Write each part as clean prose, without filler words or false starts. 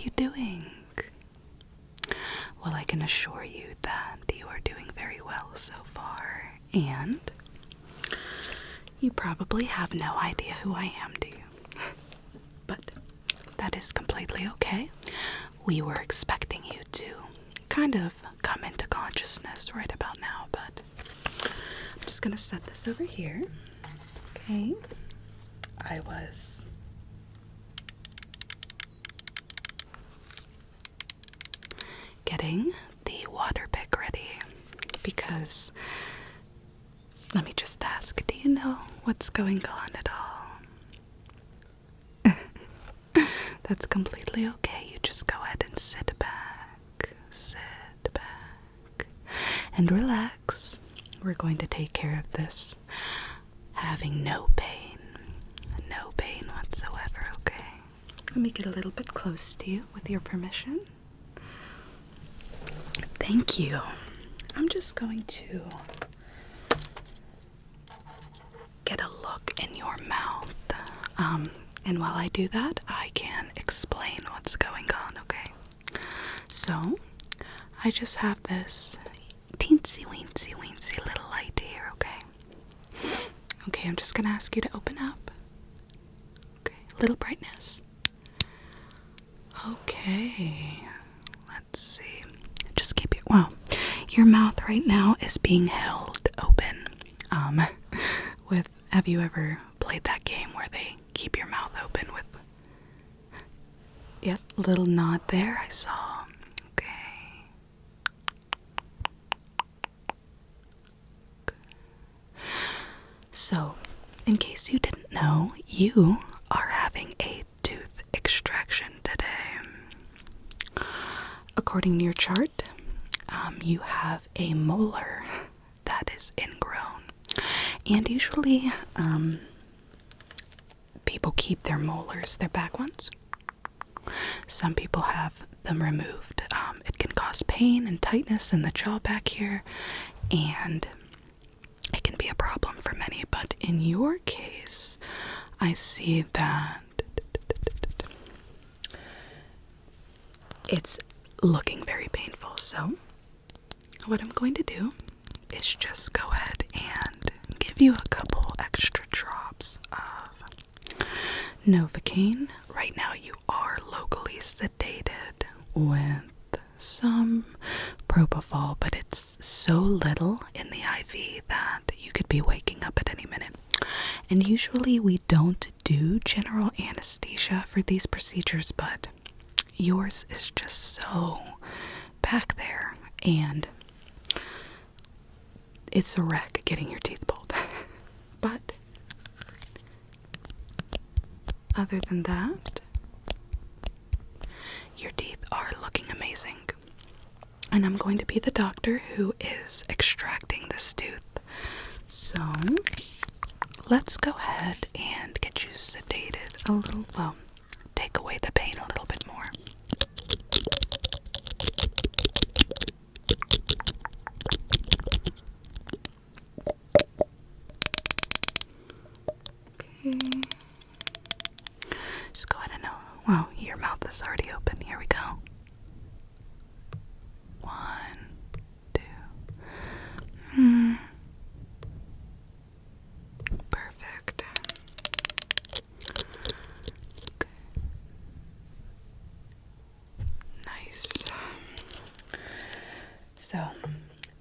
you doing? Well, I can assure you that you are doing very well so far, and you probably have no idea who I am, do you? But that is completely okay. We were expecting you to kind of come into consciousness right about now, but I'm just gonna set this over here. Okay. I was getting the water pick ready because, let me just ask, do you know what's going on at all? That's completely okay. You just go ahead and sit back, and relax. We're going to take care of this having no pain whatsoever, okay? Let me get a little bit close to you with your permission. Thank you. I'm just going to get a look in your mouth. And while I do that, I can explain what's going on, okay? So, I just have this teensy weensy little light here, okay? Okay, I'm just gonna ask you to open up. Okay, little brightness. Okay, let's see. Just keep your mouth right now is being held open. Have you ever played that game where they keep your mouth open with, yep, little nod there, I saw. Okay. So, in case you didn't know, you are having a tooth extraction today. According to your chart, you have a molar that is ingrown. And usually, people keep their molars, their back ones. Some people have them removed. It can cause pain and tightness in the jaw back here, and it can be a problem for many. But in your case, I see that it's looking very painful. So what I'm going to do is just go ahead and give you a couple extra drops of Novocaine. Right now you are locally sedated with some propofol, but it's so little in the IV that you could be waking up at any minute. And usually we don't do general anesthesia for these procedures, but yours is just so back there, and it's a wreck getting your teeth pulled. But other than that, your teeth are looking amazing. And I'm going to be the doctor who is extracting this tooth. So let's go ahead and get you sedated a little. Well, take away the pain a little bit more. Okay. Just go ahead and wow, your mouth is already open. Here we go. 1, 2. Perfect. Okay. Nice. So,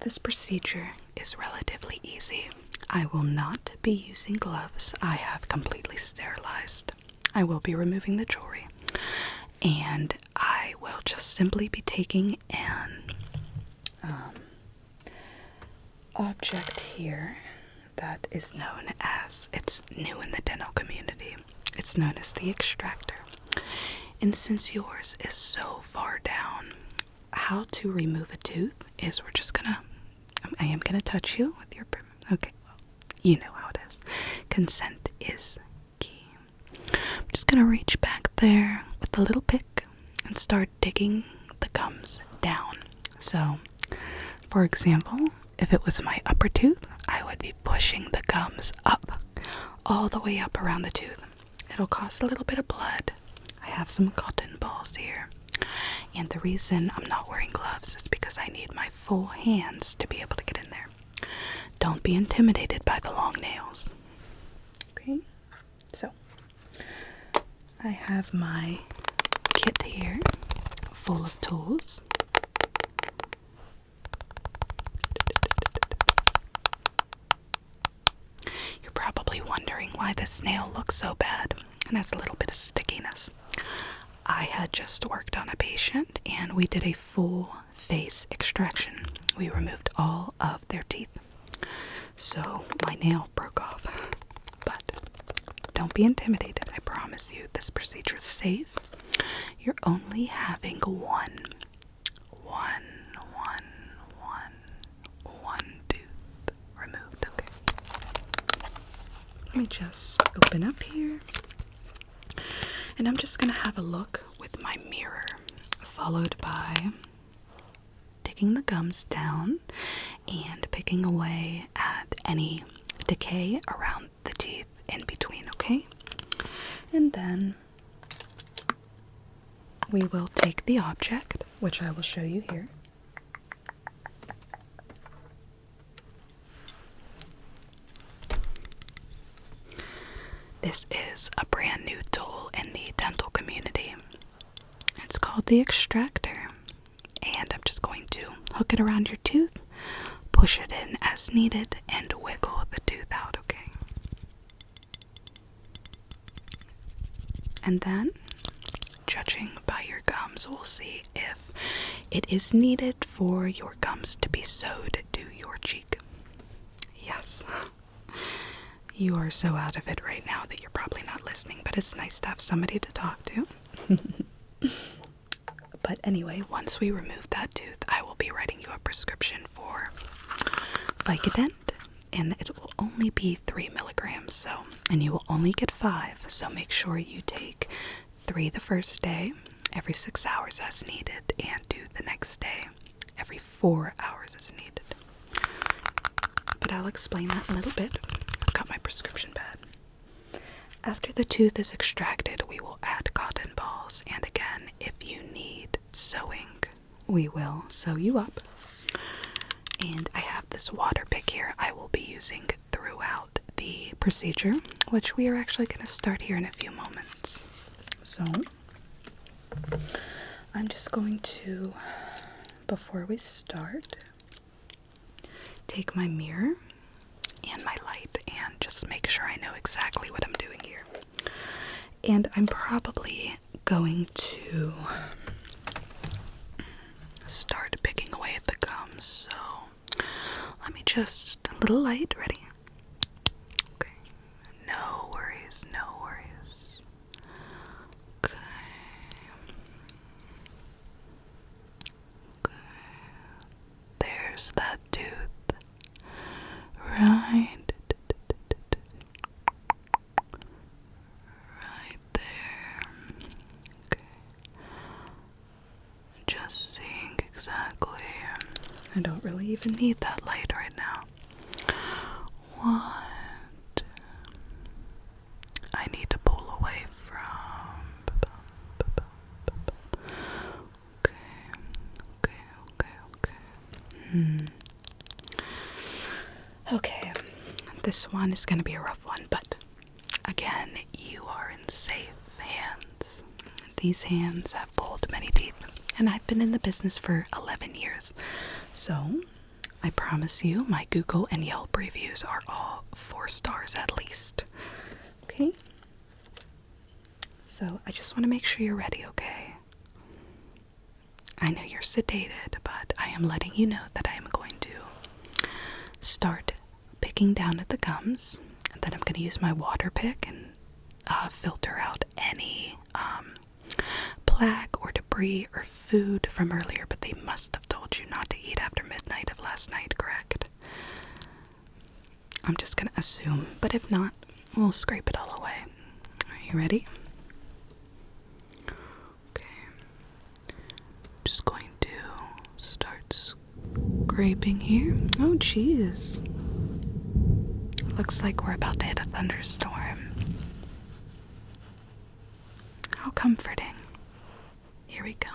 this procedure is relatively easy. I will not be using gloves. I have completely sterilized. I will be removing the jewelry, and I will just simply be taking an object here that is known as, it's new in the dental community, it's known as the extractor. And since yours is so far down, how to remove a tooth is I am gonna touch you with your, okay, well, you know how it is. Consent is key. I'm just gonna reach back there with a little pick and start digging the gums down. So, for example, if it was my upper tooth, I would be pushing the gums up, all the way up around the tooth. It'll cause a little bit of blood. I have some cotton balls here. And the reason I'm not wearing gloves is because I need my full hands to be able to get in there. Don't be intimidated by the long nails. Okay, so I have my kit here full of tools. You're probably wondering why this nail looks so bad and has a little bit of stickiness. I had just worked on a patient and we did a full face extraction. We removed all of their teeth. So my nail broke off. But don't be intimidated. I promise you this procedure is safe. You're only having one tooth removed, okay? Let me just open up here. And I'm just gonna have a look with my mirror, followed by taking the gums down and picking away at any decay around the teeth in between, okay? And then we will take the object, which I will show you here. This is a brand new tool in the dental community. It's called the extractor. And I'm just going to hook it around your tooth, push it in as needed, and wiggle the tooth out, okay? And then, judging by your gums, we'll see if it is needed for your gums to be sewed to your cheek. Yes. You are so out of it right now that you're probably not listening, but it's nice to have somebody to talk to. But anyway, once we remove that tooth, I will be writing you a prescription for Vicodin, and it will only be 3 milligrams, and you will only get 5, so make sure you take 3 the first day, every 6 hours as needed, and do the next day, every 4 hours as needed. But I'll explain that in a little bit. I've got my prescription pad. After the tooth is extracted, we will add cotton balls, and again, if you need sewing, we will sew you up. And I have this water pick here I will be using throughout the procedure, which we are actually going to start here in a few moments. So, I'm just going to, before we start, take my mirror and my light and just make sure I know exactly what I'm doing here. And I'm probably going to start picking away at the gums, so let me just, a little light, ready? Okay, no worries, no worries. Okay. Okay. There's that tooth. Right there. Okay. Just seeing exactly. I don't really even need that light right now. What I need to pull away from. Okay. Okay, this one is going to be a rough one, but again, you are in safe hands. These hands have pulled many teeth, and I've been in the business for 11 years. So, I promise you, my Google and Yelp reviews are all 4 stars at least. Okay? So, I just want to make sure you're ready, okay? I know you're sedated, but I am letting you know that I am going to start picking down at the gums, and then I'm going to use my water pick and filter out any plaque or debris or food from earlier, but they must have told you not to eat after midnight of last night, correct? I'm just going to assume, but if not, we'll scrape it all away. Are you ready? Okay. Just going to start scraping here. Oh, jeez. Looks like we're about to hit a thunderstorm. How comforting. Here we go.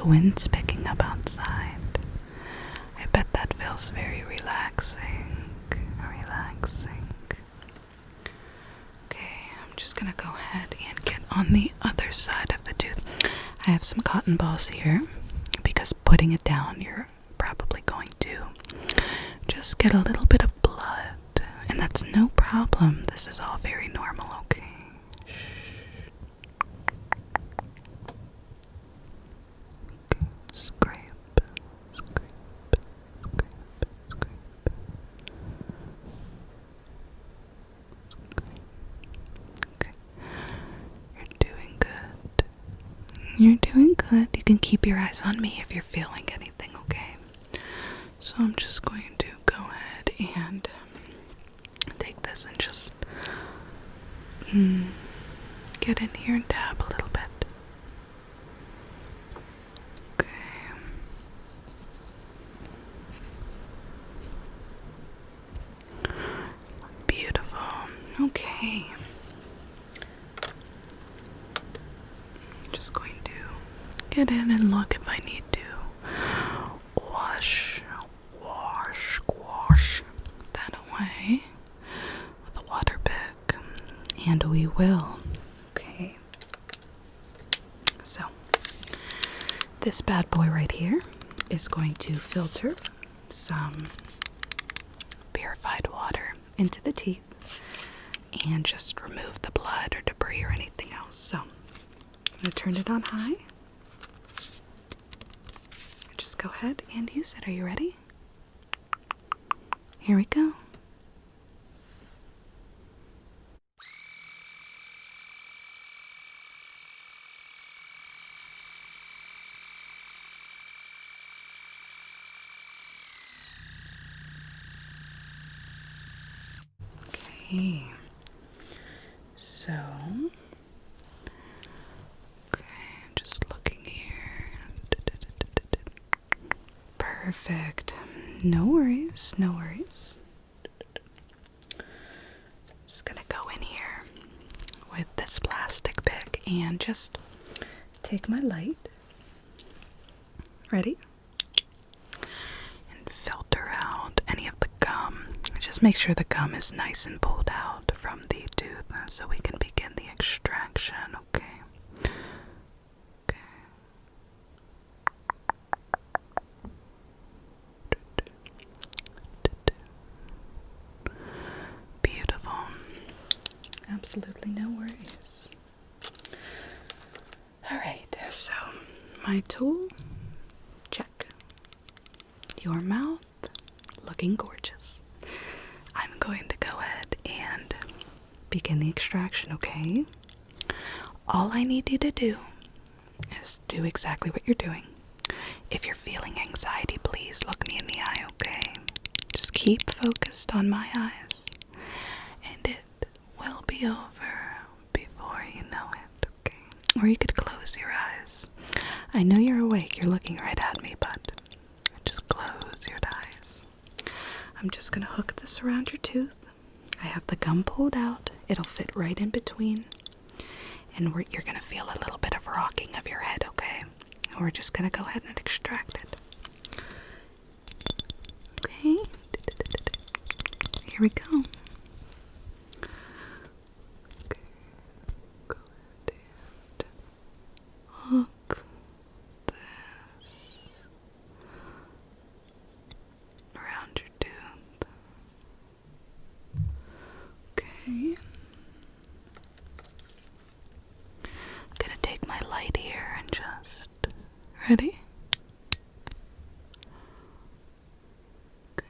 the wind's picking up outside. I bet that feels very relaxing. Relaxing. Okay, I'm just gonna go ahead and get on the other side of the tooth. I have some cotton balls here because putting it down, you're probably going to just get a little bit of blood, and that's no problem. This is all very normal, okay? Scrape, scrape, scrape, scrape. Okay. You're doing good. You're doing good. You can keep your eyes on me if you're feeling anything, okay? So I'm just going to go ahead and take this and just get in here and dab a little bit. Okay. Beautiful. Okay. I'm just going to get in and look if I need to wash that away with a water pick, and we will. Okay. So this bad boy right here is going to filter some purified water into the teeth and just remove the blood or debris or anything else. So I'm going to turn it on high. Just go ahead and use it. Are you ready? Here we go. Okay. So, okay, just looking here. Perfect. No worries, no worries. Just gonna go in here with this plastic pick and just take my light. Ready? And filter out any of the gum. Just make sure the gum is nice and pulled out from the tooth so we can begin the extraction, okay? Okay. Beautiful. Absolutely no worries. Alright, so my tool, check. Your mouth, looking gorgeous. I'm going to go ahead and begin the extraction, okay? All I need you to do is do exactly what you're doing. If you're feeling anxiety, please look me in the eye, okay? Just keep focused on my eyes, and it will be over before you know it, okay? Or you could close your eyes. I know you're awake, you're looking right at me, but just close your eyes. I'm just gonna hook this around your tooth. I have the gum pulled out. It'll fit right in between. And you're gonna feel a little bit of rocking of your head, okay? And we're just gonna go ahead and extract it. Okay? Here we go. Okay. Go ahead and hook this around your tooth. Okay. I'm gonna take my light here and just... Ready? Okay.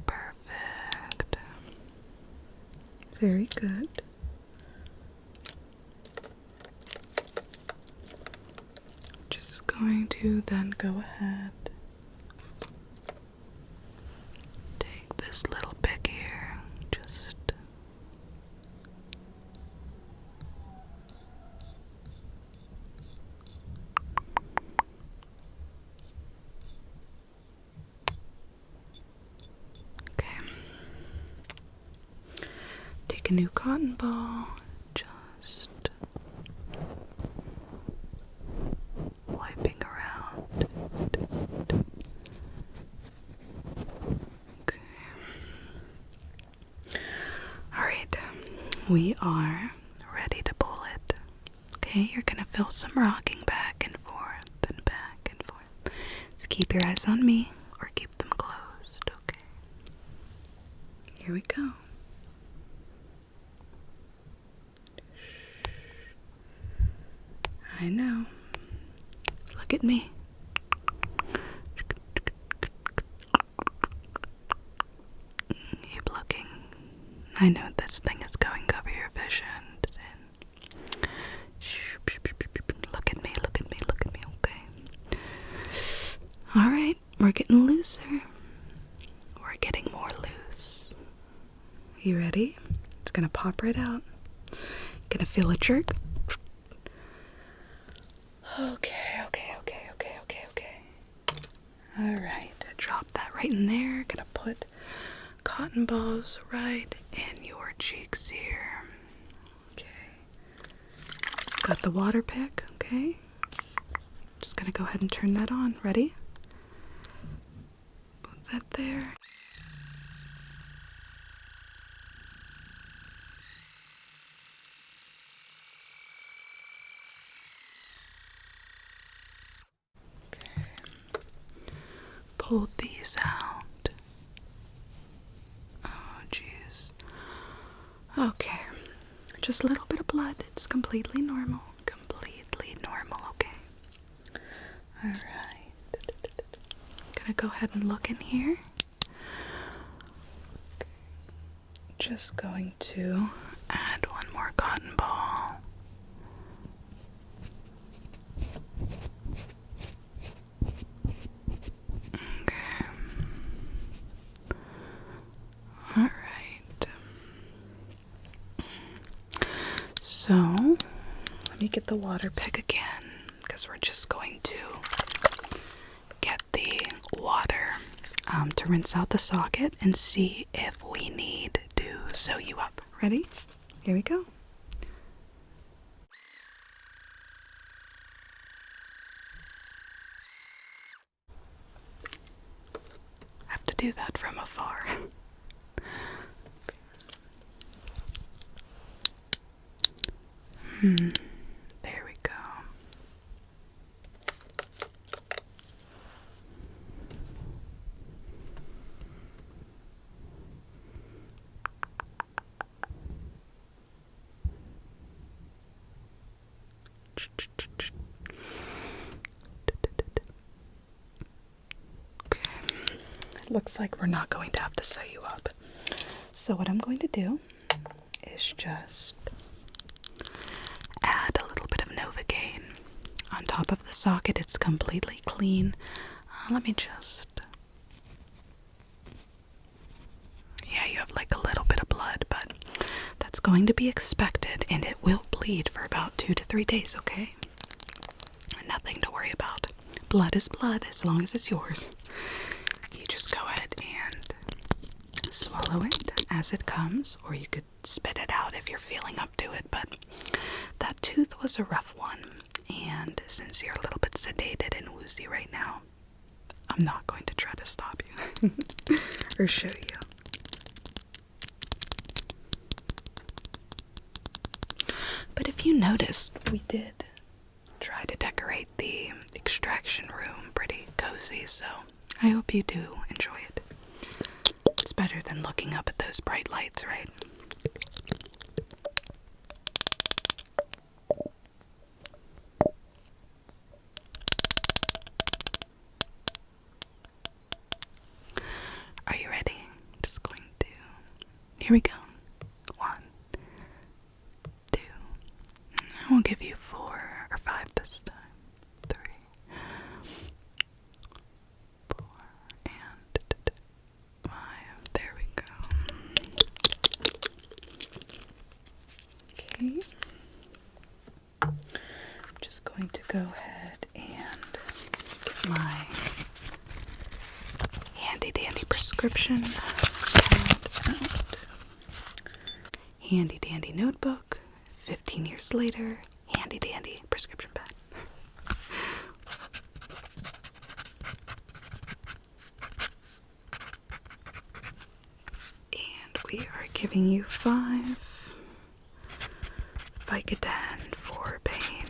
Perfect. Very good. Just going to then go ahead. Take this little pick here. Just like a new cotton ball. Just wiping around. Okay. Alright, we are ready to pull it. Okay, you're gonna feel some rocking back and forth and back and forth. So keep your eyes on me or keep them closed, okay? Here we go. I know. Look at me. Keep looking. I know this thing is going over your vision. Look at me, look at me, look at me, okay? Alright, we're getting looser. We're getting more loose. You ready? It's gonna pop right out. Gonna feel a jerk. Okay. Alright, drop that right in there. Gonna put cotton balls right in your cheeks here. Okay. Got the water pick, okay? Just gonna go ahead and turn that on. Ready? Put that there. Pull these out. Oh, jeez. Okay. Just a little bit of blood. It's completely normal. Completely normal, okay? Alright. Gonna go ahead and look in here. Just going to add one more cotton ball. So, let me get the water pick again, because we're just going to get the water to rinse out the socket and see if we need to sew you up. Ready? Here we go. I have to do that from afar. There we go. Okay. It looks like we're not going to have to sew you up. So what I'm going to do is just add a little bit of Novocaine on top of the socket. It's completely clean. Let me just... Yeah, you have like a little bit of blood, but that's going to be expected, and it will bleed for about 2 to 3 days, okay? Nothing to worry about. Blood is blood as long as it's yours. You just go ahead and swallow it as it comes, or you could spit it out if you're feeling up to it, but that tooth was a rough one, and since you're a little bit sedated and woozy right now, I'm not going to try to stop you or show you. But if you noticed, we did try to decorate the extraction room pretty cozy, so I hope you do enjoy it. It's better than looking up at those bright lights, right? Are you ready? Just going to... Here we go. 1, 2. I will give you 4 or 5 this time. 3, 4, and 5. There we go. Okay. I'm just going to go ahead and get my handy dandy prescription pad out. handy dandy notebook. 15 years later, handy dandy prescription pad. And we are giving you 5 Vicodin for pain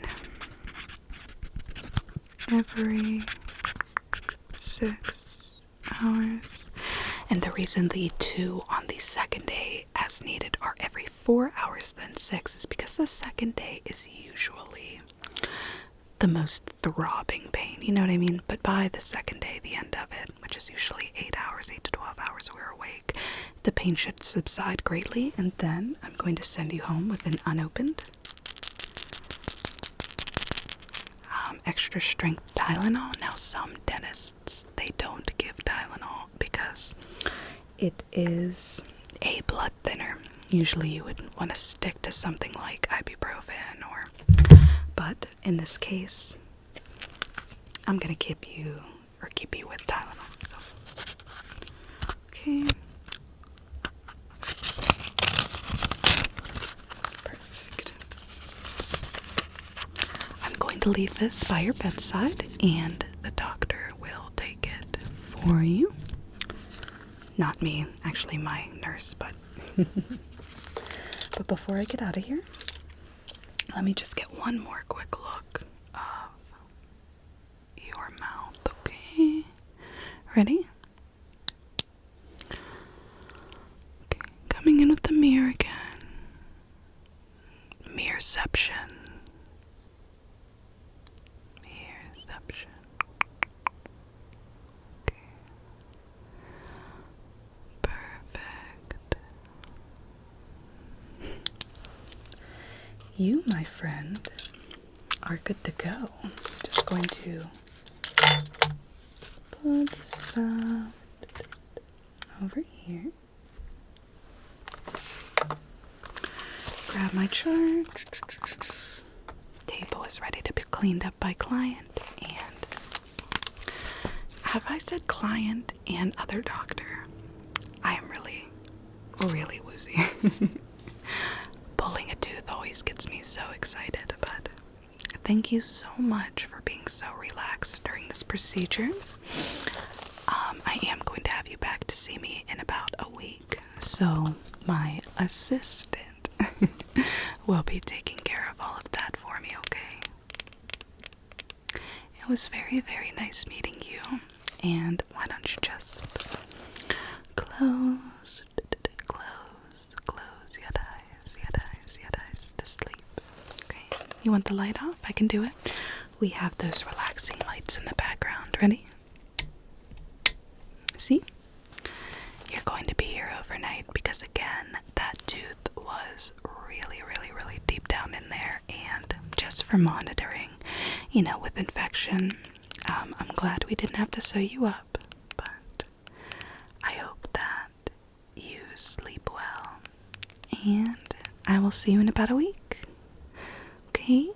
every 6 hours. And the reason the 2 on the second day as needed are every 4 hours then 6 is because the second day is usually the most throbbing pain, you know what I mean? But by the second day, the end of it, which is usually 8 hours, 8 to 12 hours we're awake, the pain should subside greatly, and then I'm going to send you home with an unopened extra strength Tylenol. Now some dentists, they don't give Tylenol because it is a blood thinner. Usually you would want to stick to something like ibuprofen but in this case, I'm gonna keep you with Tylenol. So, okay. Perfect. I'm going to leave this by your bedside, and the doctor will take it for you. Not me, actually my nurse, but but before I get out of here, let me just get one more quick look of your mouth, okay? Ready? Okay, coming in with the mirror again. Mirrorception. Mirrorception. Okay. Perfect. You, my friend, are good to go. Just going to put the stuff over here. Grab my chart. Table is ready to be cleaned up by client. And have I said client and other doctor? I am really, really woozy. Pulling a tooth always gets me so excited, but thank you so much for being so relaxed during this procedure. I am going to have you back to see me in about a week, so my assistant will be taking care of all of that for me, okay? It was very, very nice meeting you, and why don't you just close your eyes to sleep. Okay, you want the light off? I can do it. We have those relaxing lights in the background. Ready? See? You're going to be here overnight because, again, that tooth was really, really, really deep down in there, and just for monitoring, you know, with infection, I'm glad we didn't have to sew you up, but I hope that you sleep well, and I will see you in about a week. Okay?